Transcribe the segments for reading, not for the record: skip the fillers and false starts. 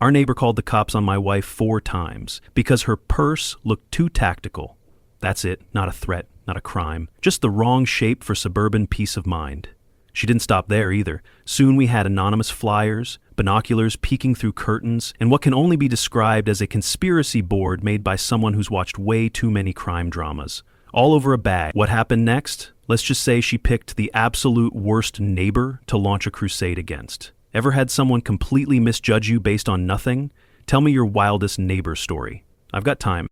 Our neighbor called the cops on my wife 4 times because her purse looked too tactical. That's it, not a threat, not a crime, just the wrong shape for suburban peace of mind. She didn't stop there either. Soon we had anonymous flyers, binoculars peeking through curtains, and what can only be described as a conspiracy board made by someone who's watched way too many crime dramas. All over a bag. What happened next? Let's just say she picked the absolute worst neighbor to launch a crusade against. Ever had someone completely misjudge you based on nothing? Tell me your wildest neighbor story. I've got time.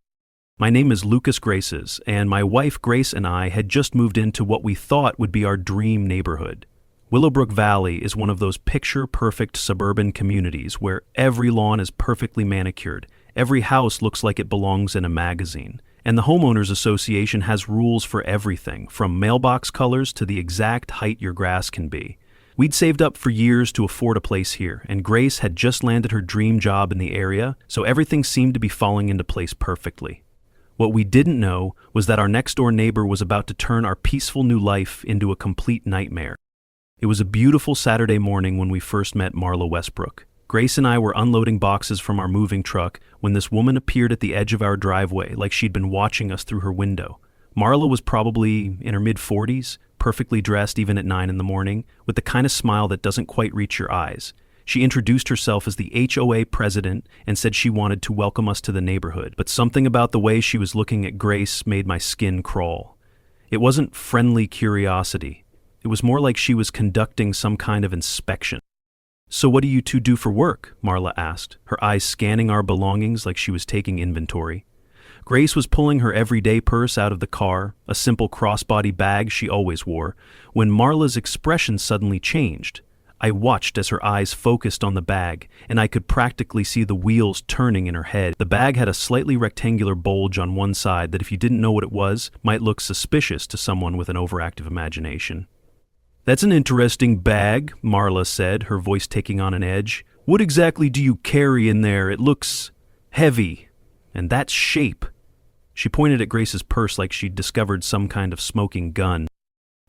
My name is Lucas Graces, and my wife Grace and I had just moved into what we thought would be our dream neighborhood. Willowbrook Valley is one of those picture-perfect suburban communities where every lawn is perfectly manicured, every house looks like it belongs in a magazine, and the Homeowners Association has rules for everything, from mailbox colors to the exact height your grass can be. We'd saved up for years to afford a place here, and Grace had just landed her dream job in the area, so everything seemed to be falling into place perfectly. What we didn't know was that our next-door neighbor was about to turn our peaceful new life into a complete nightmare. It was a beautiful Saturday morning when we first met Marla Westbrook. Grace and I were unloading boxes from our moving truck when this woman appeared at the edge of our driveway like she'd been watching us through her window. Marla was probably in her mid-40s, perfectly dressed even at 9 in the morning, with the kind of smile that doesn't quite reach your eyes. She introduced herself as the HOA president and said she wanted to welcome us to the neighborhood, but something about the way she was looking at Grace made my skin crawl. It wasn't friendly curiosity. It was more like she was conducting some kind of inspection. "So what do you two do for work?" Marla asked, her eyes scanning our belongings like she was taking inventory. Grace was pulling her everyday purse out of the car, a simple crossbody bag she always wore, when Marla's expression suddenly changed. I watched as her eyes focused on the bag, and I could practically see the wheels turning in her head. The bag had a slightly rectangular bulge on one side that, if you didn't know what it was, might look suspicious to someone with an overactive imagination. "That's an interesting bag," Marla said, her voice taking on an edge. "What exactly do you carry in there? It looks heavy. And that shape." She pointed at Grace's purse like she'd discovered some kind of smoking gun.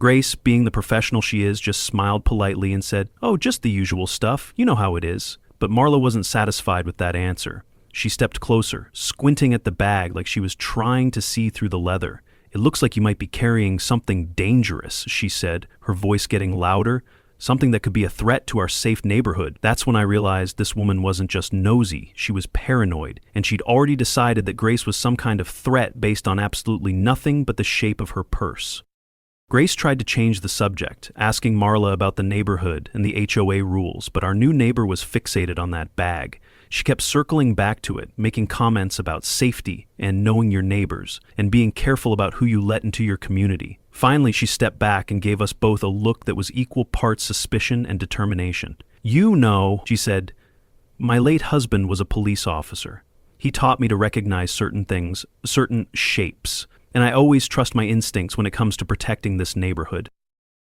Grace, being the professional she is, just smiled politely and said, "Oh, just the usual stuff. You know how it is." But Marla wasn't satisfied with that answer. She stepped closer, squinting at the bag like she was trying to see through the leather. "It looks like you might be carrying something dangerous," she said, her voice getting louder. "Something that could be a threat to our safe neighborhood." That's when I realized this woman wasn't just nosy, she was paranoid, and she'd already decided that Grace was some kind of threat based on absolutely nothing but the shape of her purse. Grace tried to change the subject, asking Marla about the neighborhood and the HOA rules, but our new neighbor was fixated on that bag. She kept circling back to it, making comments about safety and knowing your neighbors, and being careful about who you let into your community. Finally, she stepped back and gave us both a look that was equal parts suspicion and determination. "You know," she said, "my late husband was a police officer. He taught me to recognize certain things, certain shapes, and I always trust my instincts when it comes to protecting this neighborhood."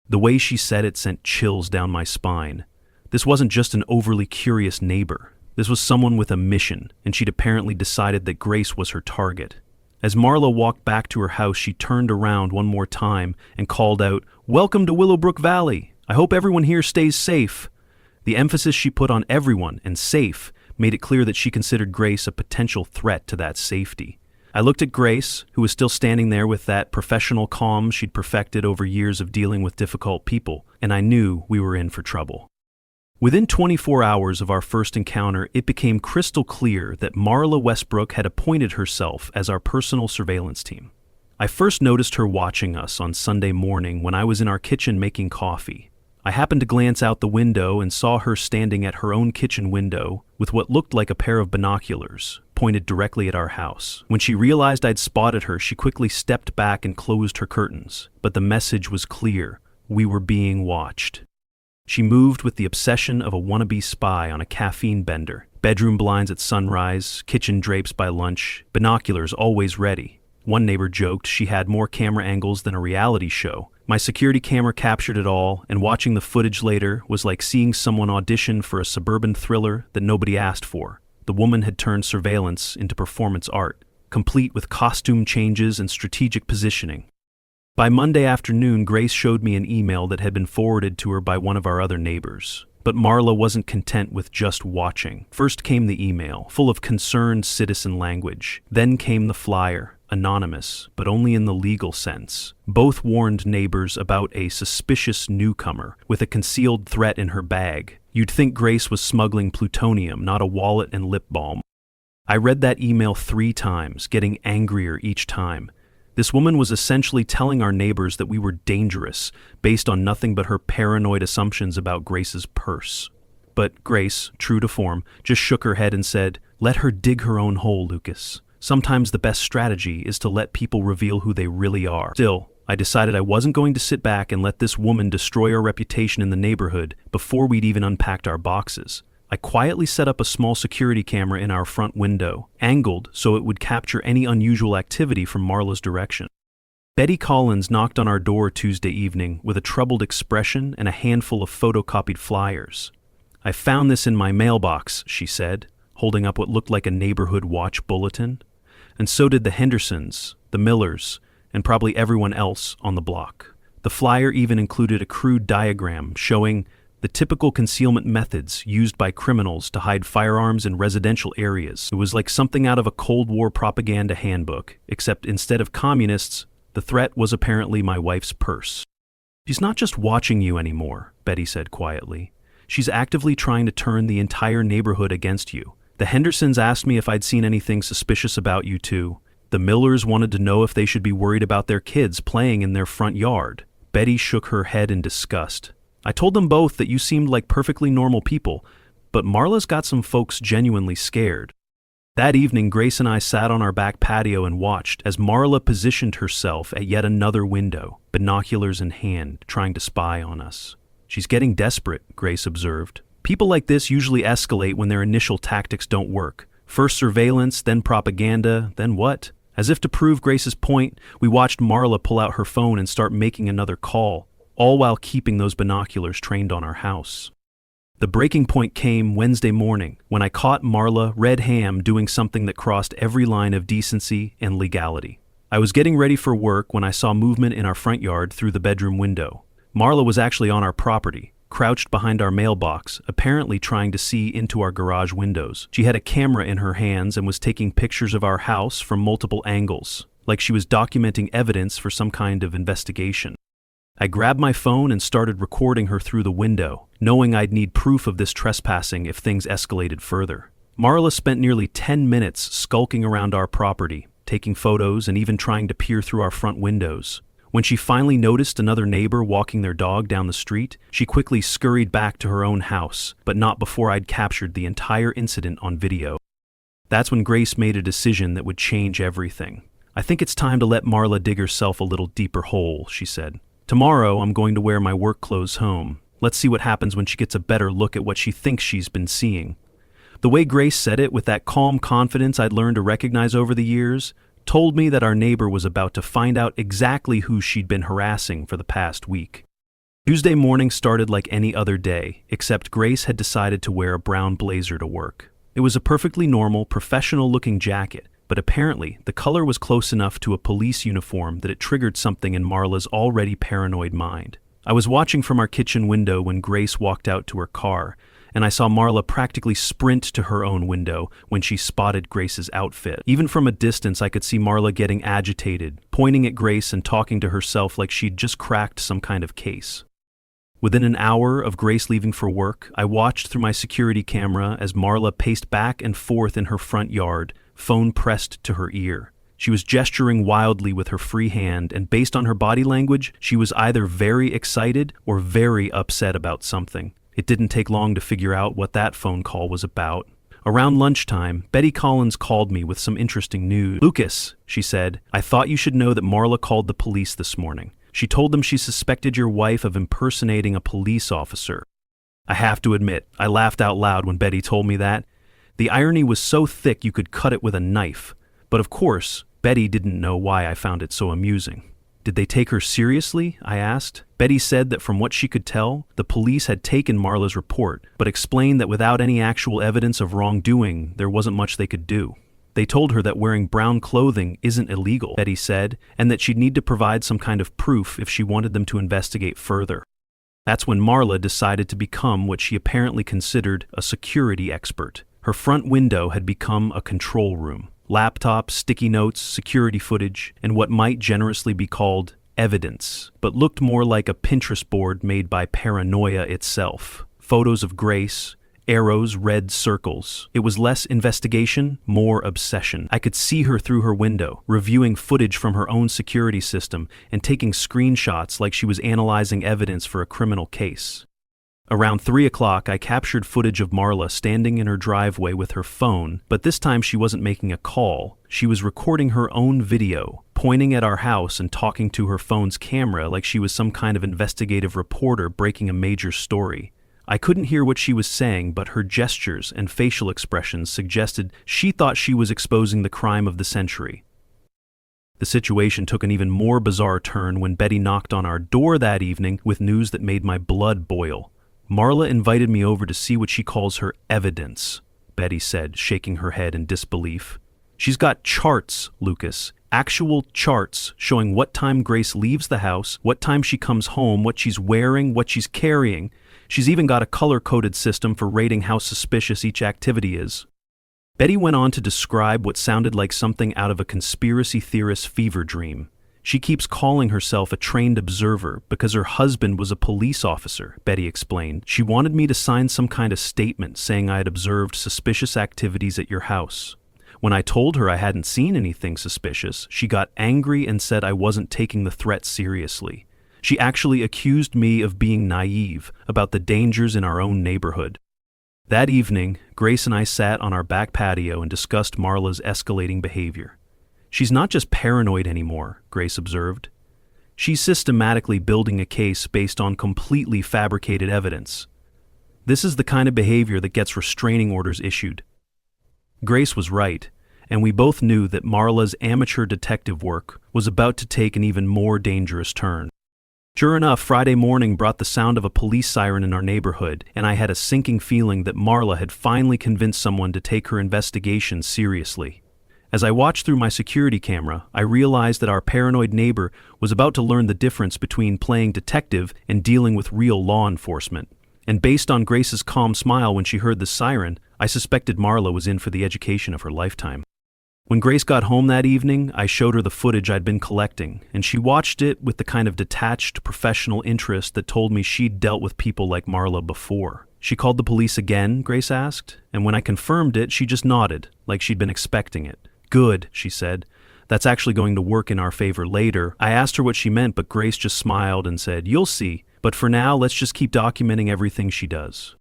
The way she said it sent chills down my spine. This wasn't just an overly curious neighbor. This was someone with a mission, and she'd apparently decided that Grace was her target. As Marla walked back to her house, she turned around one more time and called out, "Welcome to Willowbrook Valley. I hope everyone here stays safe." The emphasis she put on everyone and safe made it clear that she considered Grace a potential threat to that safety. I looked at Grace, who was still standing there with that professional calm she'd perfected over years of dealing with difficult people, and I knew we were in for trouble. Within 24 hours of our first encounter, it became crystal clear that Marla Westbrook had appointed herself as our personal surveillance team. I first noticed her watching us on Sunday morning when I was in our kitchen making coffee. I happened to glance out the window and saw her standing at her own kitchen window with what looked like a pair of binoculars pointed directly at our house. When she realized I'd spotted her, she quickly stepped back and closed her curtains. But the message was clear: we were being watched. She moved with the obsession of a wannabe spy on a caffeine bender. Bedroom blinds at sunrise, kitchen drapes by lunch, binoculars always ready. One neighbor joked she had more camera angles than a reality show. My security camera captured it all, and watching the footage later was like seeing someone audition for a suburban thriller that nobody asked for. The woman had turned surveillance into performance art, complete with costume changes and strategic positioning. By Monday afternoon, Grace showed me an email that had been forwarded to her by one of our other neighbors. But Marla wasn't content with just watching. First came the email, full of concerned citizen language. Then came the flyer, anonymous, but only in the legal sense. Both warned neighbors about a suspicious newcomer with a concealed threat in her bag. You'd think Grace was smuggling plutonium, not a wallet and lip balm. I read that email 3 times, getting angrier each time. This woman was essentially telling our neighbors that we were dangerous, based on nothing but her paranoid assumptions about Grace's purse. But Grace, true to form, just shook her head and said, "Let her dig her own hole, Lucas. Sometimes the best strategy is to let people reveal who they really are." Still, I decided I wasn't going to sit back and let this woman destroy our reputation in the neighborhood before we'd even unpacked our boxes. I quietly set up a small security camera in our front window, angled so it would capture any unusual activity from Marla's direction. Betty Collins knocked on our door Tuesday evening with a troubled expression and a handful of photocopied flyers. "I found this in my mailbox," she said, holding up what looked like a neighborhood watch bulletin. And so did the Hendersons, the Millers, and probably everyone else on the block. The flyer even included a crude diagram showing the typical concealment methods used by criminals to hide firearms in residential areas. It was like something out of a Cold War propaganda handbook, except instead of communists, the threat was apparently my wife's purse. "She's not just watching you anymore," Betty said quietly. "She's actively trying to turn the entire neighborhood against you. The Hendersons asked me if I'd seen anything suspicious about you too. The Millers wanted to know if they should be worried about their kids playing in their front yard." Betty shook her head in disgust. "I told them both that you seemed like perfectly normal people, but Marla's got some folks genuinely scared." That evening, Grace and I sat on our back patio and watched as Marla positioned herself at yet another window, binoculars in hand, trying to spy on us. "She's getting desperate," Grace observed. "People like this usually escalate when their initial tactics don't work. First surveillance, then propaganda, then what?" As if to prove Grace's point, we watched Marla pull out her phone and start making another call, all while keeping those binoculars trained on our house. The breaking point came Wednesday morning when I caught Marla red ham doing something that crossed every line of decency and legality. I was getting ready for work when I saw movement in our front yard through the bedroom window. Marla was actually on our property, crouched behind our mailbox, apparently trying to see into our garage windows. She had a camera in her hands and was taking pictures of our house from multiple angles, like she was documenting evidence for some kind of investigation. I grabbed my phone and started recording her through the window, knowing I'd need proof of this trespassing if things escalated further. Marla spent nearly 10 minutes skulking around our property, taking photos and even trying to peer through our front windows. When she finally noticed another neighbor walking their dog down the street, she quickly scurried back to her own house, but not before I'd captured the entire incident on video. That's when Grace made a decision that would change everything. "I think it's time to let Marla dig herself a little deeper hole," she said. "Tomorrow, I'm going to wear my work clothes home. Let's see what happens when she gets a better look at what she thinks she's been seeing." The way Grace said it, with that calm confidence I'd learned to recognize over the years, told me that our neighbor was about to find out exactly who she'd been harassing for the past week. Tuesday morning started like any other day, except Grace had decided to wear a brown blazer to work. It was a perfectly normal, professional-looking jacket, but apparently the color was close enough to a police uniform that it triggered something in Marla's already paranoid mind. I was watching from our kitchen window when Grace walked out to her car, and I saw Marla practically sprint to her own window when she spotted Grace's outfit. Even from a distance, I could see Marla getting agitated, pointing at Grace and talking to herself like she'd just cracked some kind of case. Within an hour of Grace leaving for work, I watched through my security camera as Marla paced back and forth in her front yard, phone pressed to her ear. She was gesturing wildly with her free hand, and based on her body language, she was either very excited or very upset about something. It didn't take long to figure out what that phone call was about. Around lunchtime, Betty Collins called me with some interesting news. "Lucas," she said, "I thought you should know that Marla called the police this morning. She told them she suspected your wife of impersonating a police officer." I have to admit, I laughed out loud when Betty told me that. The irony was so thick you could cut it with a knife. But of course, Betty didn't know why I found it so amusing. "Did they take her seriously?" I asked. Betty said that from what she could tell, the police had taken Marla's report, but explained that without any actual evidence of wrongdoing, there wasn't much they could do. "They told her that wearing brown clothing isn't illegal," Betty said, and that she'd need to provide some kind of proof if she wanted them to investigate further. That's when Marla decided to become what she apparently considered a security expert. Her front window had become a control room. Laptops, sticky notes, security footage, and what might generously be called evidence, but looked more like a Pinterest board made by paranoia itself. Photos of Grace, arrows, red circles. It was less investigation, more obsession. I could see her through her window, reviewing footage from her own security system and taking screenshots like she was analyzing evidence for a criminal case. Around 3 o'clock, I captured footage of Marla standing in her driveway with her phone, but this time she wasn't making a call. She was recording her own video, pointing at our house and talking to her phone's camera like she was some kind of investigative reporter breaking a major story. I couldn't hear what she was saying, but her gestures and facial expressions suggested she thought she was exposing the crime of the century. The situation took an even more bizarre turn when Betty knocked on our door that evening with news that made my blood boil. Marla invited me over to see what she calls her evidence, Betty said, shaking her head in disbelief. She's got charts, Lucas, actual charts showing what time Grace leaves the house, what time she comes home, what she's wearing, what she's carrying. She's even got a color-coded system for rating how suspicious each activity is. Betty went on to describe what sounded like something out of a conspiracy theorist's fever dream. She keeps calling herself a trained observer because her husband was a police officer, Betty explained. She wanted me to sign some kind of statement saying I had observed suspicious activities at your house. When I told her I hadn't seen anything suspicious, she got angry and said I wasn't taking the threat seriously. She actually accused me of being naive about the dangers in our own neighborhood. That evening, Grace and I sat on our back patio and discussed Marla's escalating behavior. She's not just paranoid anymore, Grace observed. She's systematically building a case based on completely fabricated evidence. This is the kind of behavior that gets restraining orders issued. Grace was right, and we both knew that Marla's amateur detective work was about to take an even more dangerous turn. Sure enough, Friday morning brought the sound of a police siren in our neighborhood, and I had a sinking feeling that Marla had finally convinced someone to take her investigation seriously. As I watched through my security camera, I realized that our paranoid neighbor was about to learn the difference between playing detective and dealing with real law enforcement. And based on Grace's calm smile when she heard the siren, I suspected Marla was in for the education of her lifetime. When Grace got home that evening, I showed her the footage I'd been collecting, and she watched it with the kind of detached, professional interest that told me she'd dealt with people like Marla before. She called the police again, Grace asked, and when I confirmed it, she just nodded, like she'd been expecting it. Good, she said. That's actually going to work in our favor later. I asked her what she meant, but Grace just smiled and said, "You'll see. But for now, let's just keep documenting everything she does."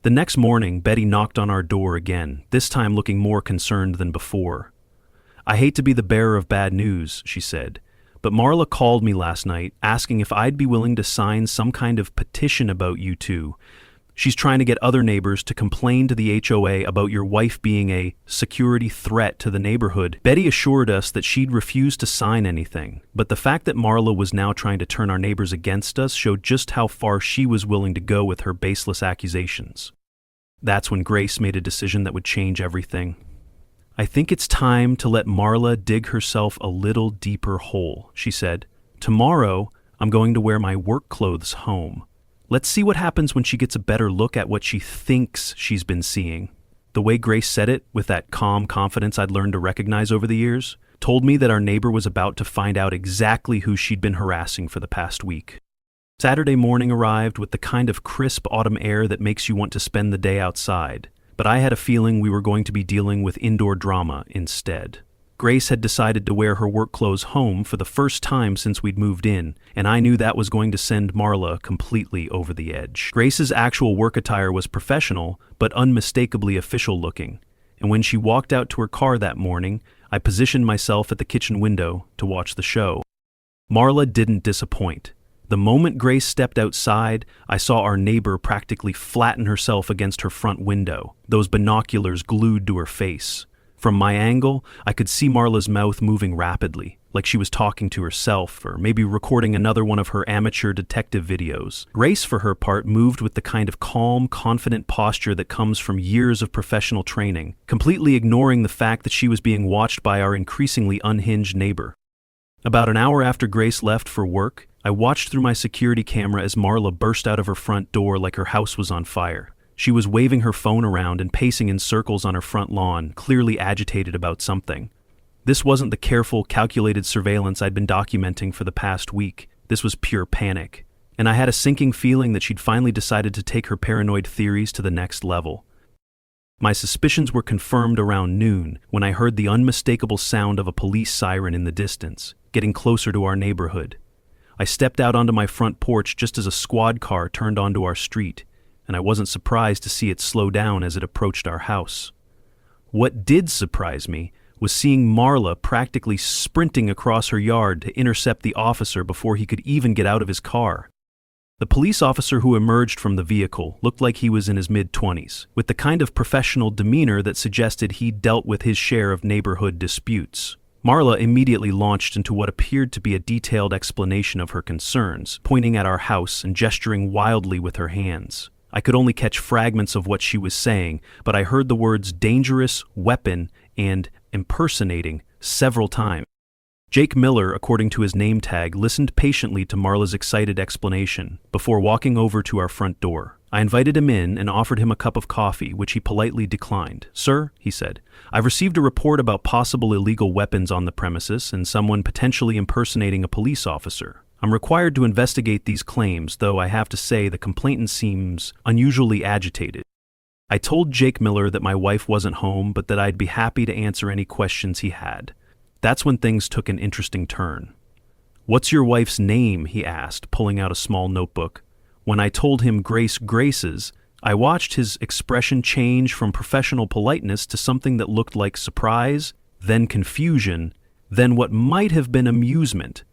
The next morning, Betty knocked on our door again, this time looking more concerned than before. "I hate to be the bearer of bad news," she said, "but Marla called me last night asking if I'd be willing to sign some kind of petition about you two. She's trying to get other neighbors to complain to the HOA about your wife being a security threat to the neighborhood." Betty assured us that she'd refuse to sign anything, but the fact that Marla was now trying to turn our neighbors against us showed just how far she was willing to go with her baseless accusations. That's when Grace made a decision that would change everything. "I think it's time to let Marla dig herself a little deeper hole," she said. "Tomorrow, I'm going to wear my work clothes home. Let's see what happens when she gets a better look at what she thinks she's been seeing." The way Grace said it, with that calm confidence I'd learned to recognize over the years, told me that our neighbor was about to find out exactly who she'd been harassing for the past week. Saturday morning arrived with the kind of crisp autumn air that makes you want to spend the day outside, but I had a feeling we were going to be dealing with indoor drama instead. Grace had decided to wear her work clothes home for the first time since we'd moved in, and I knew that was going to send Marla completely over the edge. Grace's actual work attire was professional, but unmistakably official looking, and when she walked out to her car that morning, I positioned myself at the kitchen window to watch the show. Marla didn't disappoint. The moment Grace stepped outside, I saw our neighbor practically flatten herself against her front window, those binoculars glued to her face. From my angle, I could see Marla's mouth moving rapidly, like she was talking to herself or maybe recording another one of her amateur detective videos. Grace, for her part, moved with the kind of calm, confident posture that comes from years of professional training, completely ignoring the fact that she was being watched by our increasingly unhinged neighbor. About an hour after Grace left for work, I watched through my security camera as Marla burst out of her front door like her house was on fire. She was waving her phone around and pacing in circles on her front lawn, clearly agitated about something. This wasn't the careful, calculated surveillance I'd been documenting for the past week. This was pure panic. And I had a sinking feeling that she'd finally decided to take her paranoid theories to the next level. My suspicions were confirmed around noon when I heard the unmistakable sound of a police siren in the distance, getting closer to our neighborhood. I stepped out onto my front porch just as a squad car turned onto our street, and I wasn't surprised to see it slow down as it approached our house. What did surprise me was seeing Marla practically sprinting across her yard to intercept the officer before he could even get out of his car. The police officer who emerged from the vehicle looked like he was in his mid-20s, with the kind of professional demeanor that suggested he'd dealt with his share of neighborhood disputes. Marla immediately launched into what appeared to be a detailed explanation of her concerns, pointing at our house and gesturing wildly with her hands. I could only catch fragments of what she was saying, but I heard the words dangerous, weapon, and impersonating several times. Jake Miller, according to his name tag, listened patiently to Marla's excited explanation before walking over to our front door. I invited him in and offered him a cup of coffee, which he politely declined. "Sir," he said, "I've received a report about possible illegal weapons on the premises and someone potentially impersonating a police officer. I'm required to investigate these claims, though I have to say the complainant seems unusually agitated." I told Jake Miller that my wife wasn't home, but that I'd be happy to answer any questions he had. That's when things took an interesting turn. "What's your wife's name?" he asked, pulling out a small notebook. When I told him Grace Graces, I watched his expression change from professional politeness to something that looked like surprise, then confusion, then what might have been amusement.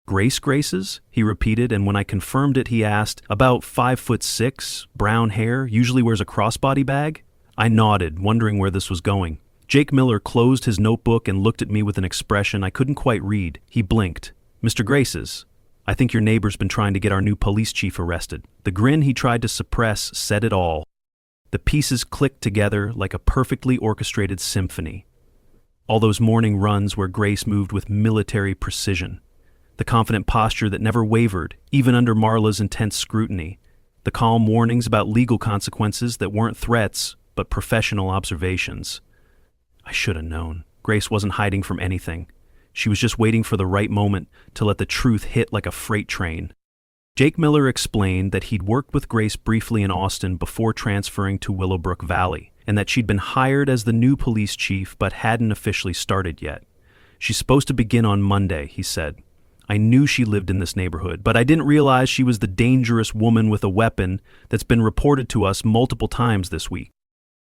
"Grace Graces?" he repeated, and when I confirmed it, he asked, "About 5'6", brown hair, usually wears a crossbody bag?" I nodded, wondering where this was going. Jake Miller closed his notebook and looked at me with an expression I couldn't quite read. He blinked. "Mr. Graces, I think your neighbor's been trying to get our new police chief arrested." The grin he tried to suppress said it all. The pieces clicked together like a perfectly orchestrated symphony. All those morning runs where Grace moved with military precision. The confident posture that never wavered, even under Marla's intense scrutiny. The calm warnings about legal consequences that weren't threats, but professional observations. I should have known. Grace wasn't hiding from anything. She was just waiting for the right moment to let the truth hit like a freight train. Jake Miller explained that he'd worked with Grace briefly in Austin before transferring to Willowbrook Valley, and that she'd been hired as the new police chief but hadn't officially started yet. "She's supposed to begin on Monday," he said. "I knew she lived in this neighborhood, but I didn't realize she was the dangerous woman with a weapon that's been reported to us multiple times this week."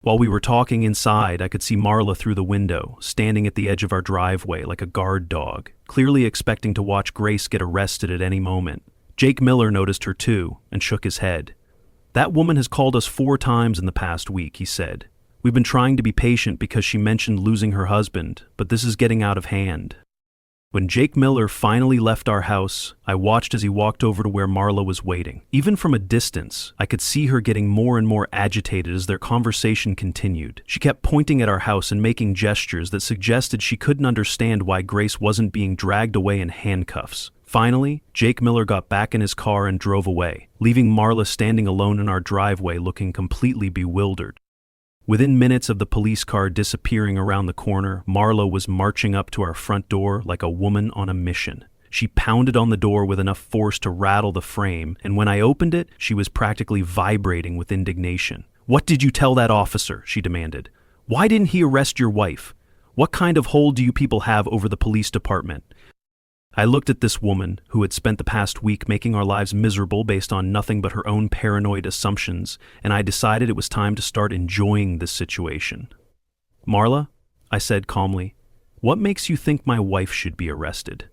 While we were talking inside, I could see Marla through the window, standing at the edge of our driveway like a guard dog, clearly expecting to watch Grace get arrested at any moment. Jake Miller noticed her too, and shook his head. "That woman has called us 4 times in the past week," he said. "We've been trying to be patient because she mentioned losing her husband, but this is getting out of hand." When Jake Miller finally left our house, I watched as he walked over to where Marla was waiting. Even from a distance, I could see her getting more and more agitated as their conversation continued. She kept pointing at our house and making gestures that suggested she couldn't understand why Grace wasn't being dragged away in handcuffs. Finally, Jake Miller got back in his car and drove away, leaving Marla standing alone in our driveway looking completely bewildered. Within minutes of the police car disappearing around the corner, Marla was marching up to our front door like a woman on a mission. She pounded on the door with enough force to rattle the frame, and when I opened it, she was practically vibrating with indignation. "What did you tell that officer?" she demanded. "Why didn't he arrest your wife? What kind of hold do you people have over the police department?" I looked at this woman who had spent the past week making our lives miserable based on nothing but her own paranoid assumptions, and I decided it was time to start enjoying this situation. "Marla," I said calmly, "what makes you think my wife should be arrested?"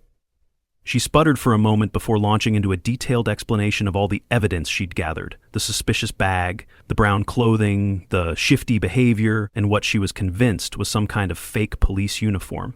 She sputtered for a moment before launching into a detailed explanation of all the evidence she'd gathered, the suspicious bag, the brown clothing, the shifty behavior, and what she was convinced was some kind of fake police uniform.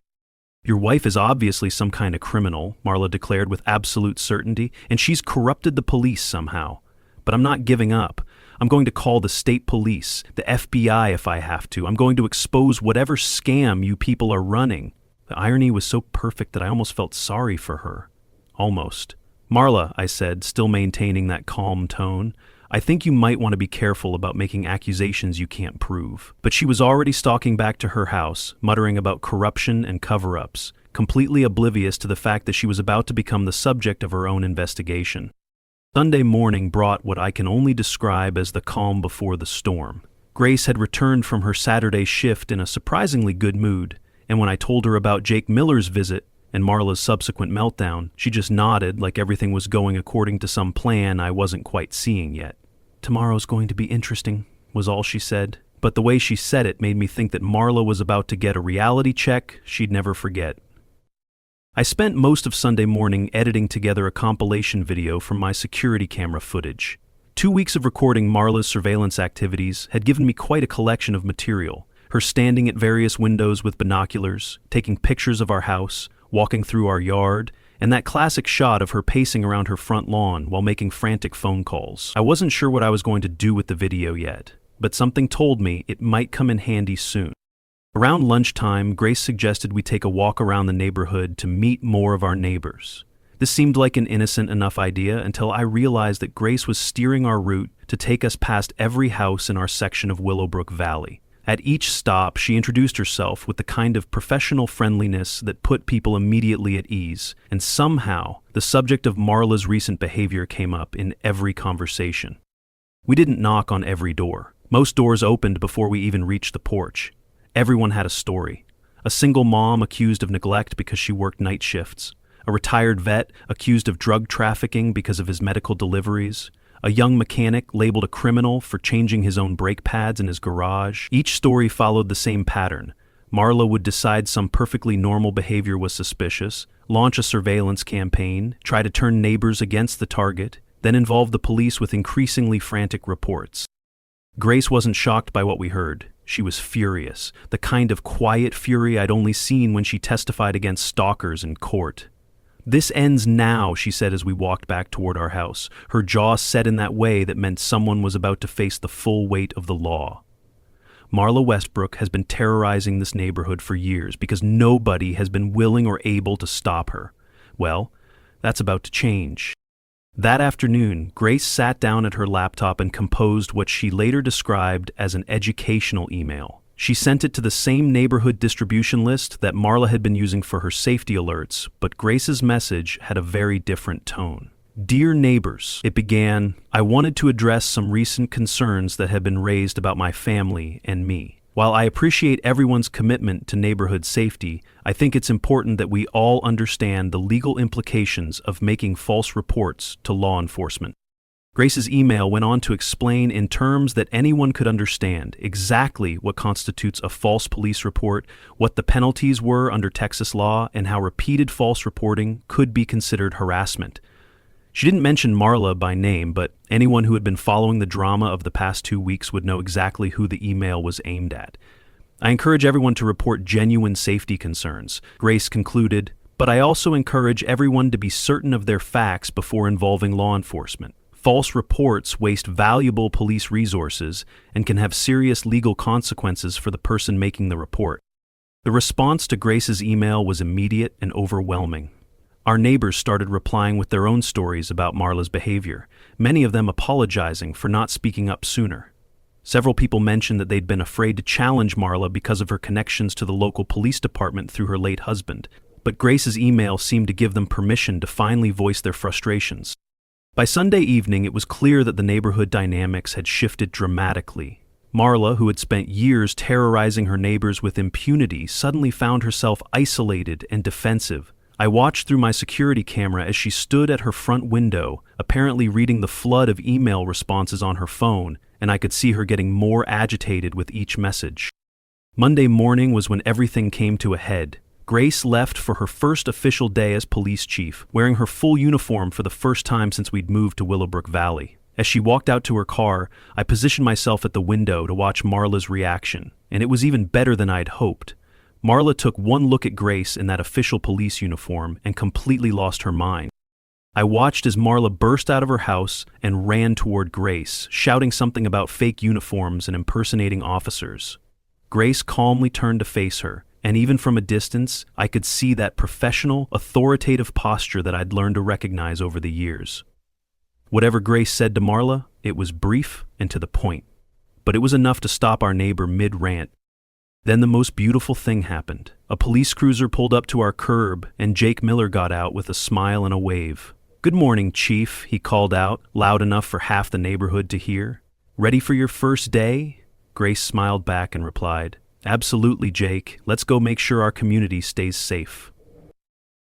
"Your wife is obviously some kind of criminal," Marla declared with absolute certainty, "and she's corrupted the police somehow. But I'm not giving up. I'm going to call the state police, the FBI if I have to. I'm going to expose whatever scam you people are running." The irony was so perfect that I almost felt sorry for her. Almost. "Marla," I said, still maintaining that calm tone, "I think you might want to be careful about making accusations you can't prove." But she was already stalking back to her house, muttering about corruption and cover-ups, completely oblivious to the fact that she was about to become the subject of her own investigation. Sunday morning brought what I can only describe as the calm before the storm. Grace had returned from her Saturday shift in a surprisingly good mood, and when I told her about Jake Miller's visit and Marla's subsequent meltdown, she just nodded like everything was going according to some plan I wasn't quite seeing yet. "Tomorrow's going to be interesting," was all she said, but the way she said it made me think that Marla was about to get a reality check she'd never forget. I spent most of Sunday morning editing together a compilation video from my security camera footage. 2 weeks of recording Marla's surveillance activities had given me quite a collection of material. Her standing at various windows with binoculars, taking pictures of our house, walking through our yard, and that classic shot of her pacing around her front lawn while making frantic phone calls. I wasn't sure what I was going to do with the video yet, but something told me it might come in handy soon. Around lunchtime, Grace suggested we take a walk around the neighborhood to meet more of our neighbors. This seemed like an innocent enough idea until I realized that Grace was steering our route to take us past every house in our section of Willowbrook Valley. At each stop, she introduced herself with the kind of professional friendliness that put people immediately at ease, and somehow, the subject of Marla's recent behavior came up in every conversation. We didn't knock on every door. Most doors opened before we even reached the porch. Everyone had a story. A single mom accused of neglect because she worked night shifts. A retired vet accused of drug trafficking because of his medical deliveries. A young mechanic labeled a criminal for changing his own brake pads in his garage. Each story followed the same pattern. Marla would decide some perfectly normal behavior was suspicious, launch a surveillance campaign, try to turn neighbors against the target, then involve the police with increasingly frantic reports. Grace wasn't shocked by what we heard. She was furious, the kind of quiet fury I'd only seen when she testified against stalkers in court. "This ends now," she said as we walked back toward our house, her jaw set in that way that meant someone was about to face the full weight of the law. Marla Westbrook has been terrorizing this neighborhood for years because nobody has been willing or able to stop her. Well, that's about to change. That afternoon, Grace sat down at her laptop and composed what she later described as an educational email. She sent it to the same neighborhood distribution list that Marla had been using for her safety alerts, but Grace's message had a very different tone. "Dear neighbors," it began, "I wanted to address some recent concerns that have been raised about my family and me. While I appreciate everyone's commitment to neighborhood safety, I think it's important that we all understand the legal implications of making false reports to law enforcement." Grace's email went on to explain in terms that anyone could understand exactly what constitutes a false police report, what the penalties were under Texas law, and how repeated false reporting could be considered harassment. She didn't mention Marla by name, but anyone who had been following the drama of the past 2 weeks would know exactly who the email was aimed at. "I encourage everyone to report genuine safety concerns," Grace concluded, "but I also encourage everyone to be certain of their facts before involving law enforcement. False reports waste valuable police resources and can have serious legal consequences for the person making the report." The response to Grace's email was immediate and overwhelming. Our neighbors started replying with their own stories about Marla's behavior, many of them apologizing for not speaking up sooner. Several people mentioned that they'd been afraid to challenge Marla because of her connections to the local police department through her late husband, but Grace's email seemed to give them permission to finally voice their frustrations. By Sunday evening, it was clear that the neighborhood dynamics had shifted dramatically. Marla, who had spent years terrorizing her neighbors with impunity, suddenly found herself isolated and defensive. I watched through my security camera as she stood at her front window, apparently reading the flood of email responses on her phone, and I could see her getting more agitated with each message. Monday morning was when everything came to a head. Grace left for her first official day as police chief, wearing her full uniform for the first time since we'd moved to Willowbrook Valley. As she walked out to her car, I positioned myself at the window to watch Marla's reaction, and it was even better than I'd hoped. Marla took one look at Grace in that official police uniform and completely lost her mind. I watched as Marla burst out of her house and ran toward Grace, shouting something about fake uniforms and impersonating officers. Grace calmly turned to face her, And even from a distance, I could see that professional, authoritative posture that I'd learned to recognize over the years. Whatever Grace said to Marla, it was brief and to the point. But it was enough to stop our neighbor mid-rant. Then the most beautiful thing happened. A police cruiser pulled up to our curb, and Jake Miller got out with a smile and a wave. "Good morning, Chief," he called out, loud enough for half the neighborhood to hear. "Ready for your first day?" Grace smiled back and replied, "Absolutely, Jake. Let's go make sure our community stays safe."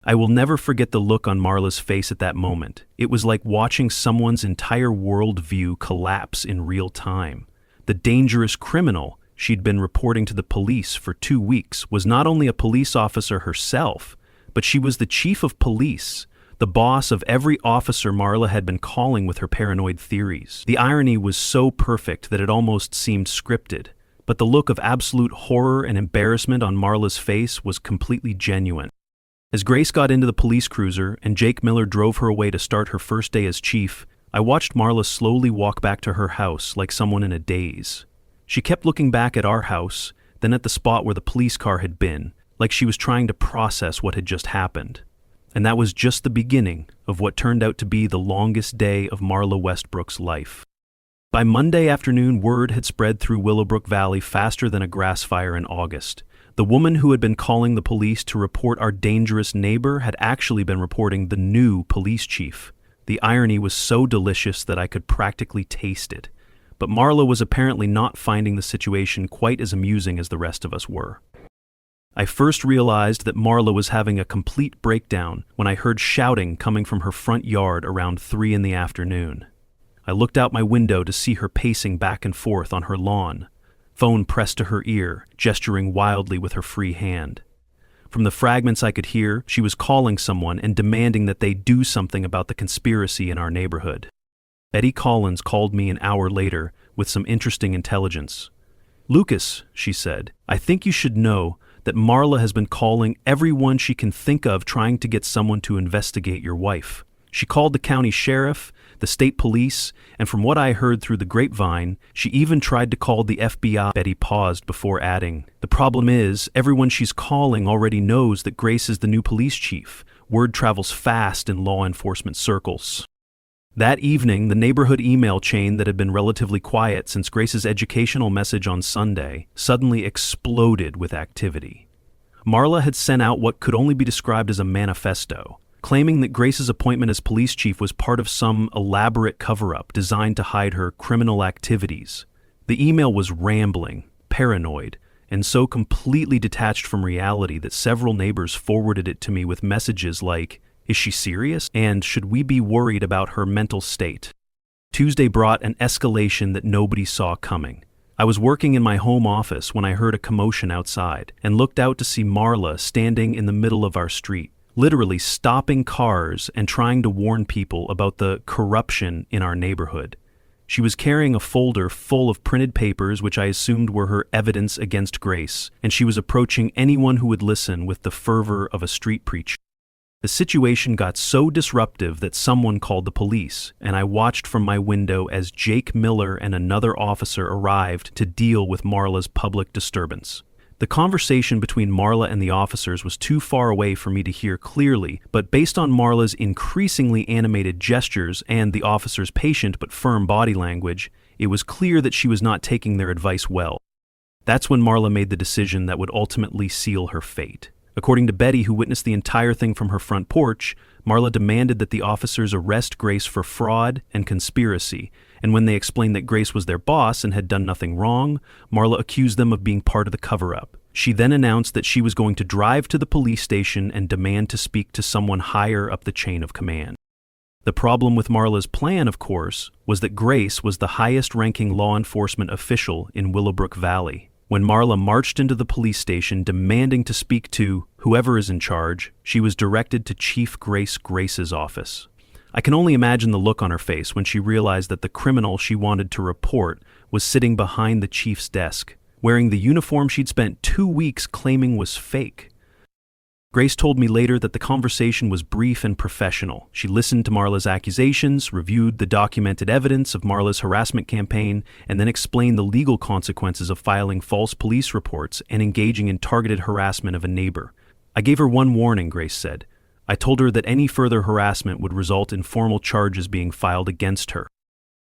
I will never forget the look on Marla's face at that moment. It was like watching someone's entire worldview collapse in real time. The dangerous criminal she'd been reporting to the police for 2 weeks was not only a police officer herself, but she was the chief of police, the boss of every officer Marla had been calling with her paranoid theories. The irony was so perfect that it almost seemed scripted, but the look of absolute horror and embarrassment on Marla's face was completely genuine. As Grace got into the police cruiser and Jake Miller drove her away to start her first day as chief, I watched Marla slowly walk back to her house like someone in a daze. She kept looking back at our house, then at the spot where the police car had been, like she was trying to process what had just happened. And that was just the beginning of what turned out to be the longest day of Marla Westbrook's life. By Monday afternoon, word had spread through Willowbrook Valley faster than a grass fire in August. The woman who had been calling the police to report our dangerous neighbor had actually been reporting the new police chief. The irony was so delicious that I could practically taste it. But Marla was apparently not finding the situation quite as amusing as the rest of us were. I first realized that Marla was having a complete breakdown when I heard shouting coming from her front yard around 3 in the afternoon. I looked out my window to see her pacing back and forth on her lawn, phone pressed to her ear, gesturing wildly with her free hand. From the fragments I could hear, she was calling someone and demanding that they do something about the conspiracy in our neighborhood. Eddie Collins called me an hour later with some interesting intelligence. "Lucas," she said, "I think you should know that Marla has been calling everyone she can think of trying to get someone to investigate your wife. She called the county sheriff, the state police, and from what I heard through the grapevine, she even tried to call the FBI." Betty paused before adding, "The problem is, everyone she's calling already knows that Grace is the new police chief. Word travels fast in law enforcement circles." That evening, the neighborhood email chain that had been relatively quiet since Grace's educational message on Sunday suddenly exploded with activity. Marla had sent out what could only be described as a manifesto, claiming that Grace's appointment as police chief was part of some elaborate cover-up designed to hide her criminal activities. The email was rambling, paranoid, and so completely detached from reality that several neighbors forwarded it to me with messages like, "Is she serious?" and "Should we be worried about her mental state?" Tuesday brought an escalation that nobody saw coming. I was working in my home office when I heard a commotion outside and looked out to see Marla standing in the middle of our street, literally stopping cars and trying to warn people about the corruption in our neighborhood. She was carrying a folder full of printed papers which I assumed were her evidence against Grace, and she was approaching anyone who would listen with the fervor of a street preacher. The situation got so disruptive that someone called the police, and I watched from my window as Jake Miller and another officer arrived to deal with Marla's public disturbance. The conversation between Marla and the officers was too far away for me to hear clearly, but based on Marla's increasingly animated gestures and the officers' patient but firm body language, it was clear that she was not taking their advice well. That's when Marla made the decision that would ultimately seal her fate. According to Betty, who witnessed the entire thing from her front porch, Marla demanded that the officers arrest Grace for fraud and conspiracy, and when they explained that Grace was their boss and had done nothing wrong, Marla accused them of being part of the cover-up. She then announced that she was going to drive to the police station and demand to speak to someone higher up the chain of command. The problem with Marla's plan, of course, was that Grace was the highest-ranking law enforcement official in Willowbrook Valley. When Marla marched into the police station demanding to speak to whoever is in charge, she was directed to Chief Grace's office. I can only imagine the look on her face when she realized that the criminal she wanted to report was sitting behind the chief's desk, wearing the uniform she'd spent 2 weeks claiming was fake. Grace told me later that the conversation was brief and professional. She listened to Marla's accusations, reviewed the documented evidence of Marla's harassment campaign, and then explained the legal consequences of filing false police reports and engaging in targeted harassment of a neighbor. I gave her one warning, Grace said. I told her that any further harassment would result in formal charges being filed against her.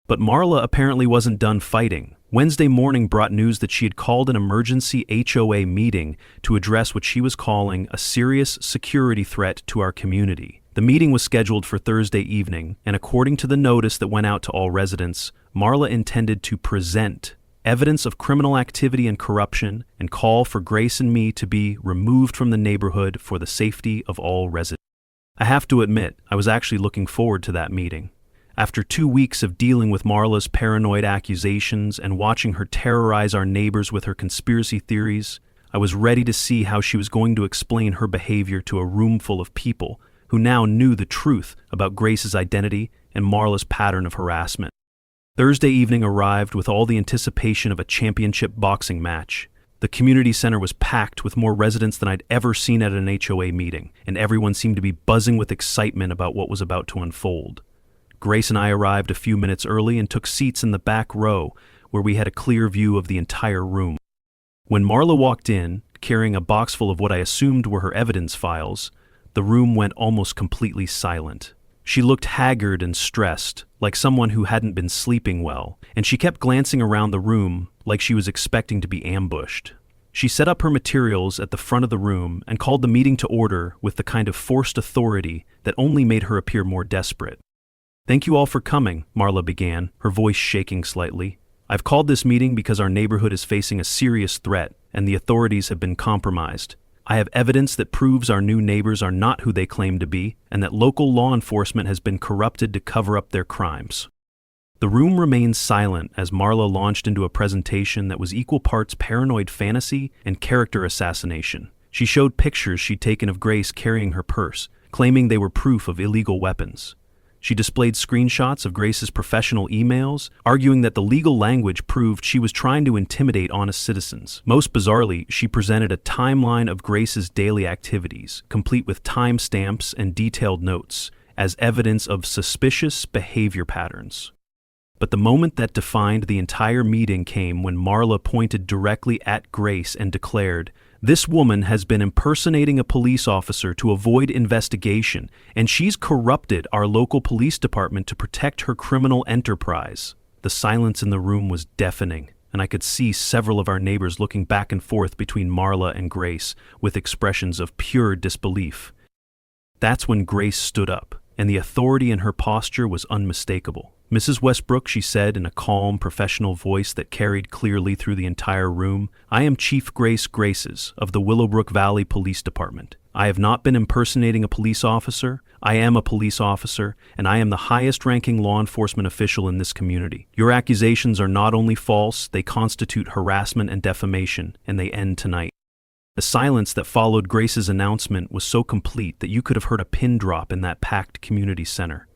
But Marla apparently wasn't done fighting. Wednesday morning brought news that she had called an emergency HOA meeting to address what she was calling a serious security threat to our community. The meeting was scheduled for Thursday evening, and according to the notice that went out to all residents, Marla intended to present evidence of criminal activity and corruption and call for Grace and me to be removed from the neighborhood for the safety of all residents. I have to admit, I was actually looking forward to that meeting. After 2 weeks of dealing with Marla's paranoid accusations and watching her terrorize our neighbors with her conspiracy theories, I was ready to see how she was going to explain her behavior to a room full of people who now knew the truth about Grace's identity and Marla's pattern of harassment. Thursday evening arrived with all the anticipation of a championship boxing match. The community center was packed with more residents than I'd ever seen at an HOA meeting, and everyone seemed to be buzzing with excitement about what was about to unfold. Grace and I arrived a few minutes early and took seats in the back row, where we had a clear view of the entire room. When Marla walked in, carrying a box full of what I assumed were her evidence files, the room went almost completely silent. She looked haggard and stressed, like someone who hadn't been sleeping well, and she kept glancing around the room like she was expecting to be ambushed. She set up her materials at the front of the room and called the meeting to order with the kind of forced authority that only made her appear more desperate. "Thank you all for coming," Marla began, her voice shaking slightly. "I've called this meeting because our neighborhood is facing a serious threat, and the authorities have been compromised. I have evidence that proves our new neighbors are not who they claim to be, and that local law enforcement has been corrupted to cover up their crimes." The room remained silent as Marla launched into a presentation that was equal parts paranoid fantasy and character assassination. She showed pictures she'd taken of Grace carrying her purse, claiming they were proof of illegal weapons. She displayed screenshots of Grace's professional emails, arguing that the legal language proved she was trying to intimidate honest citizens. Most bizarrely, she presented a timeline of Grace's daily activities, complete with timestamps and detailed notes, as evidence of suspicious behavior patterns. But the moment that defined the entire meeting came when Marla pointed directly at Grace and declared, "This woman has been impersonating a police officer to avoid investigation, and she's corrupted our local police department to protect her criminal enterprise." The silence in the room was deafening, and I could see several of our neighbors looking back and forth between Marla and Grace with expressions of pure disbelief. That's when Grace stood up, and the authority in her posture was unmistakable. "Mrs. Westbrook," she said in a calm, professional voice that carried clearly through the entire room, "I am Chief Grace Graces of the Willowbrook Valley Police Department. I have not been impersonating a police officer. I am a police officer, and I am the highest-ranking law enforcement official in this community. Your accusations are not only false, they constitute harassment and defamation, and they end tonight." The silence that followed Grace's announcement was so complete that you could have heard a pin drop in that packed community center.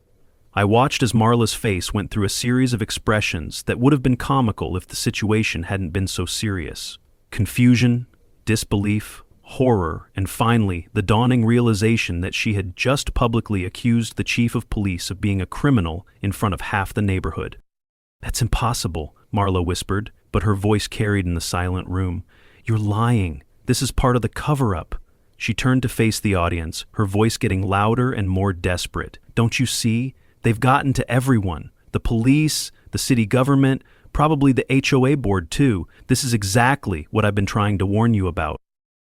I watched as Marla's face went through a series of expressions that would have been comical if the situation hadn't been so serious. Confusion, disbelief, horror, and finally, the dawning realization that she had just publicly accused the chief of police of being a criminal in front of half the neighborhood. "That's impossible," Marla whispered, but her voice carried in the silent room. "You're lying. This is part of the cover-up." She turned to face the audience, her voice getting louder and more desperate. "Don't you see? They've gotten to everyone. The police, the city government, probably the HOA board too. This is exactly what I've been trying to warn you about."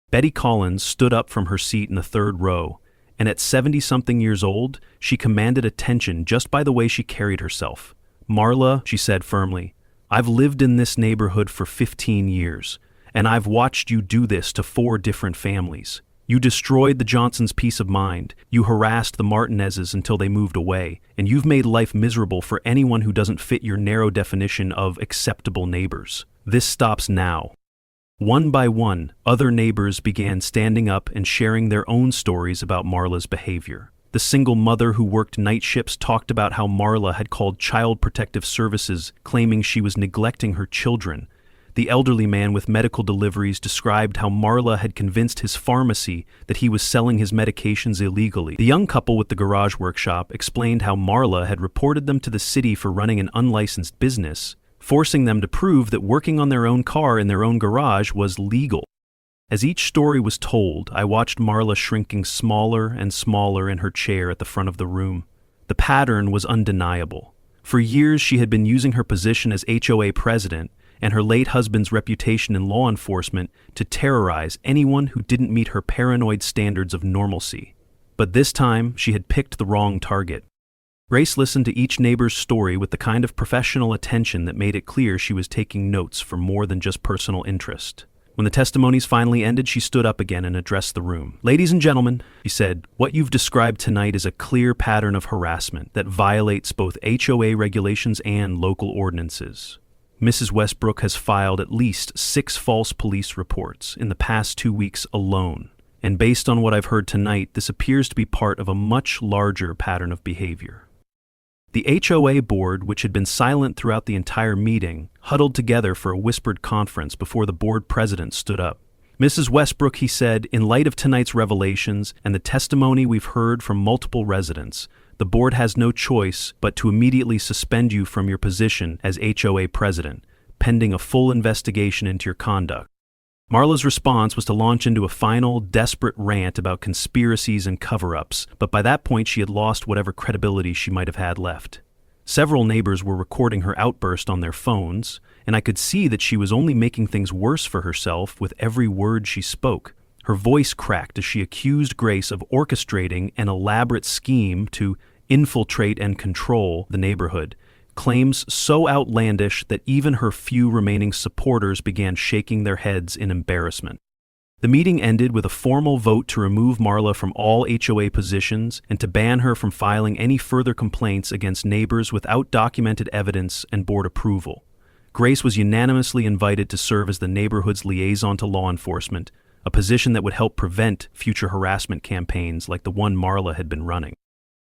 Betty Collins stood up from her seat in the third row, and at 70-something years old, she commanded attention just by the way she carried herself. "Marla," she said firmly, "I've lived in this neighborhood for 15 years, and I've watched you do this to 4 different families. You destroyed the Johnsons' peace of mind, you harassed the Martinezes until they moved away, and you've made life miserable for anyone who doesn't fit your narrow definition of acceptable neighbors. This stops now." One by one, other neighbors began standing up and sharing their own stories about Marla's behavior. The single mother who worked night shifts talked about how Marla had called Child Protective Services claiming she was neglecting her children. The elderly man with medical deliveries described how Marla had convinced his pharmacy that he was selling his medications illegally. The young couple with the garage workshop explained how Marla had reported them to the city for running an unlicensed business, forcing them to prove that working on their own car in their own garage was legal. As each story was told, I watched Marla shrinking smaller and smaller in her chair at the front of the room. The pattern was undeniable. For years, she had been using her position as HOA president and her late husband's reputation in law enforcement to terrorize anyone who didn't meet her paranoid standards of normalcy. But this time, she had picked the wrong target. Grace listened to each neighbor's story with the kind of professional attention that made it clear she was taking notes for more than just personal interest. When the testimonies finally ended, she stood up again and addressed the room. "Ladies and gentlemen," she said, "what you've described tonight is a clear pattern of harassment that violates both HOA regulations and local ordinances. Mrs. Westbrook has filed at least 6 false police reports in the past 2 weeks alone, and based on what I've heard tonight, this appears to be part of a much larger pattern of behavior." The HOA board, which had been silent throughout the entire meeting, huddled together for a whispered conference before the board president stood up. "Mrs. Westbrook," he said, "in light of tonight's revelations and the testimony we've heard from multiple residents, the board has no choice but to immediately suspend you from your position as HOA president, pending a full investigation into your conduct." Marla's response was to launch into a final, desperate rant about conspiracies and cover-ups, but by that point she had lost whatever credibility she might have had left. Several neighbors were recording her outburst on their phones, and I could see that she was only making things worse for herself with every word she spoke. Her voice cracked as she accused Grace of orchestrating an elaborate scheme to infiltrate and control the neighborhood, claims so outlandish that even her few remaining supporters began shaking their heads in embarrassment. The meeting ended with a formal vote to remove Marla from all HOA positions and to ban her from filing any further complaints against neighbors without documented evidence and board approval. Grace was unanimously invited to serve as the neighborhood's liaison to law enforcement, a position that would help prevent future harassment campaigns like the one Marla had been running.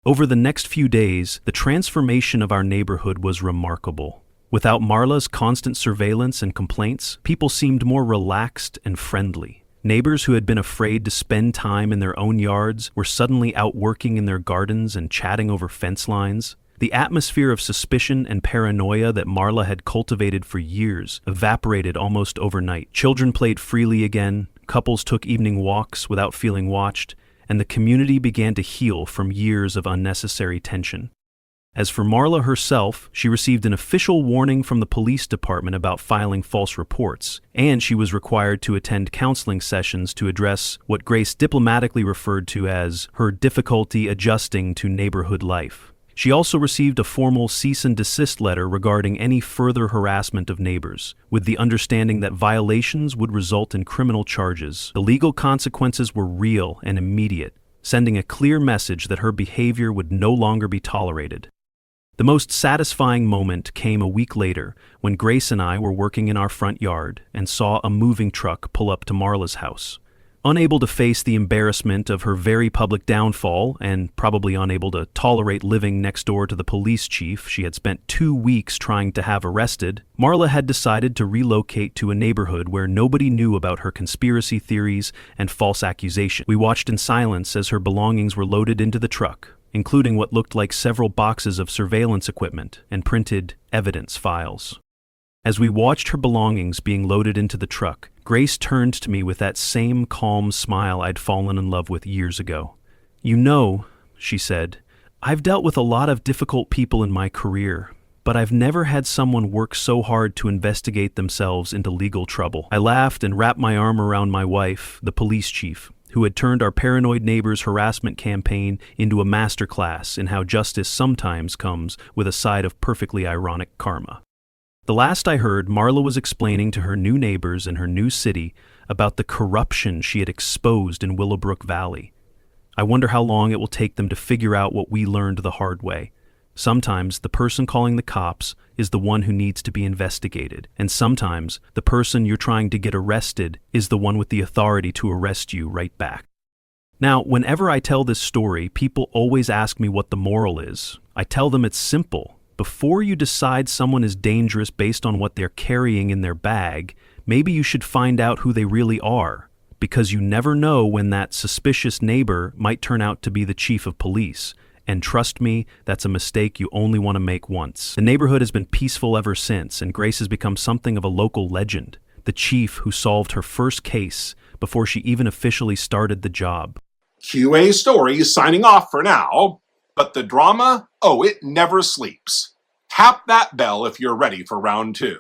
Over the next few days, the transformation of our neighborhood was remarkable. Without Marla's constant surveillance and complaints, people seemed more relaxed and friendly. Neighbors who had been afraid to spend time in their own yards were suddenly out working in their gardens and chatting over fence lines. The atmosphere of suspicion and paranoia that Marla had cultivated for years evaporated almost overnight. Children played freely again, couples took evening walks without feeling watched, and the community began to heal from years of unnecessary tension. As for Marla herself, she received an official warning from the police department about filing false reports, and she was required to attend counseling sessions to address what Grace diplomatically referred to as her difficulty adjusting to neighborhood life. She also received a formal cease and desist letter regarding any further harassment of neighbors, with the understanding that violations would result in criminal charges. The legal consequences were real and immediate, sending a clear message that her behavior would no longer be tolerated. The most satisfying moment came a week later when Grace and I were working in our front yard and saw a moving truck pull up to Marla's house. Unable to face the embarrassment of her very public downfall and probably unable to tolerate living next door to the police chief she had spent 2 weeks trying to have arrested, Marla had decided to relocate to a neighborhood where nobody knew about her conspiracy theories and false accusations. We watched in silence as her belongings were loaded into the truck, including what looked like several boxes of surveillance equipment and printed evidence files. As we watched her belongings being loaded into the truck, Grace turned to me with that same calm smile I'd fallen in love with years ago. "You know," she said, "I've dealt with a lot of difficult people in my career, but I've never had someone work so hard to investigate themselves into legal trouble." I laughed and wrapped my arm around my wife, the police chief, who had turned our paranoid neighbor's harassment campaign into a masterclass in how justice sometimes comes with a side of perfectly ironic karma. The last I heard, Marla was explaining to her new neighbors in her new city about the corruption she had exposed in Willowbrook Valley. I wonder how long it will take them to figure out what we learned the hard way. Sometimes the person calling the cops is the one who needs to be investigated, and sometimes the person you're trying to get arrested is the one with the authority to arrest you right back. Now, whenever I tell this story, people always ask me what the moral is. I tell them it's simple. Before you decide someone is dangerous based on what they're carrying in their bag, maybe you should find out who they really are, because you never know when that suspicious neighbor might turn out to be the chief of police. And trust me, that's a mistake you only want to make once. The neighborhood has been peaceful ever since, and Grace has become something of a local legend. The chief who solved her first case before she even officially started the job. QA Stories signing off for now, but the drama, it never sleeps. Tap that bell if you're ready for round 2.